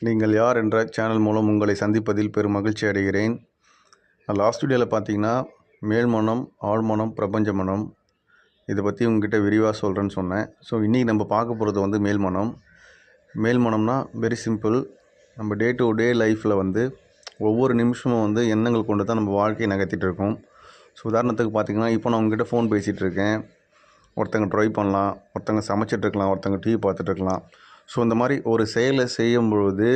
நீங்கள் யார் என்ற சேனல் மூலம் உங்களை சந்திப்பதில் பெரும் மகிழ்ச்சி அடைகிறேன். லாஸ்ட் வீடியோவில் பார்த்தீங்கன்னா மேல்மனம், ஆழ்மனம், பிரபஞ்ச மனம் இதை பற்றி உங்ககிட்ட விரிவாக சொல்கிறேன்னு சொன்னேன். ஸோ இன்றைக்கி நம்ம பார்க்க போகிறது வந்து மேல்மனம். மேல்மனம்னா வெரி சிம்பிள். நம்ம டே டு டே லைஃப்பில் வந்து ஒவ்வொரு நிமிஷமும் வந்து எண்ணங்கள் கொண்டு தான் நம்ம வாழ்க்கையை நகர்த்திட்டு இருக்கோம். ஸோ உதாரணத்துக்கு பார்த்திங்கன்னா இப்போ நான் உங்ககிட்ட ஃபோன் பேசிகிட்டு இருக்கேன். ஒருத்தங்க ட்ரை பண்ணலாம், ஒருத்தங்க சமைச்சிட்ருக்கலாம், ஒருத்தங்க டிவி பார்த்துட்ருக்கலாம். ஸோ இந்த மாதிரி ஒரு செயலை செய்யும் பொழுது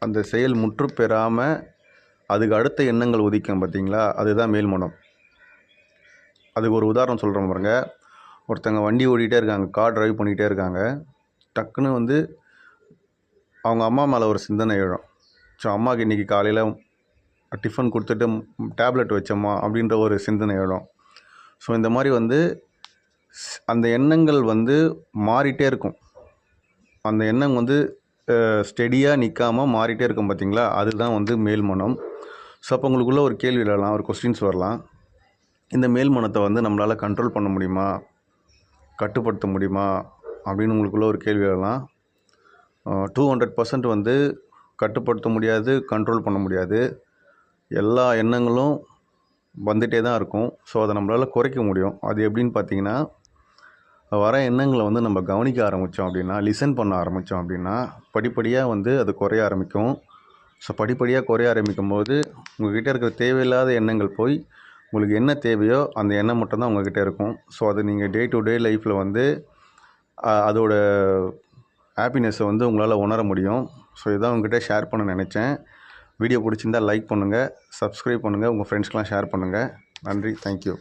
அந்த செயல் முற்று பெறாமல் அதுக்கு அடுத்த எண்ணங்கள் உதிக்கும் பார்த்திங்களா, அதுதான் மேல்மனம். அதுக்கு ஒரு உதாரணம் சொல்கிறேன் பாருங்க. ஒருத்தங்க வண்டி ஓடிட்டே இருக்காங்க, கார் டிரைவ் பண்ணிகிட்டே இருக்காங்க. டக்குன்னு வந்து அவங்க அம்மா மேலே ஒரு சிந்தனை எழும். ஸோ அம்மாவுக்கு இன்றைக்கி காலையில் டிஃபன் கொடுத்துட்டு டேப்லெட் வச்சோம்மா அப்படின்ற ஒரு சிந்தனை எழும். ஸோ இந்த மாதிரி வந்து அந்த எண்ணங்கள் வந்து மாறிட்டே இருக்கும். அந்த எண்ணம் வந்து ஸ்டெடியாக நிற்காமல் மாறிட்டே இருக்கும் பார்த்திங்களா, அதுதான் வந்து மேல்மனம். ஸோ அப்போ உங்களுக்குள்ளே ஒரு கேள்வி வரலாம், ஒரு கொஸ்டின்ஸ் வரலாம். இந்த மேல்மனத்தை வந்து நம்மளால் கண்ட்ரோல் பண்ண முடியுமா, கட்டுப்படுத்த முடியுமா அப்படின்னு உங்களுக்குள்ளே ஒரு கேள்வி வரலாம். 200% வந்து கட்டுப்படுத்த முடியாது, கண்ட்ரோல் பண்ண முடியாது. எல்லா எண்ணங்களும் வந்துகிட்டே தான் இருக்கும். ஸோ அதை நம்மளால் குறைக்க முடியும். அது எப்படின்னு பார்த்தீங்கன்னா, வர எண்ணங்களை வந்து நம்ம கவனிக்க ஆரம்பித்தோம் அப்படின்னா, லிசன் பண்ண ஆரம்பித்தோம் அப்படின்னா படிப்படியாக வந்து அது குறைய ஆரம்பிக்கும். ஸோ படிப்படியாக குறைய ஆரம்பிக்கும் போது உங்கள்கிட்ட இருக்கிற தேவையில்லாத எண்ணங்கள் போய் உங்களுக்கு என்ன தேவையோ அந்த எண்ணம் மட்டும்தான் உங்கள்கிட்ட இருக்கும். ஸோ அதை நீங்கள் டே டு டே லைஃப்பில் வந்து அதோட ஹாப்பினஸ்ஸை வந்து உங்களால் உணர முடியும். ஸோ இதான் உங்கள்கிட்ட ஷேர் பண்ண நினச்சேன். வீடியோ பிடிச்சிருந்தால் லைக் பண்ணுங்கள், சப்ஸ்கிரைப் பண்ணுங்கள், உங்கள் ஃப்ரெண்ட்ஸ்க்கெலாம் ஷேர் பண்ணுங்கள். நன்றி, தேங்க்யூ.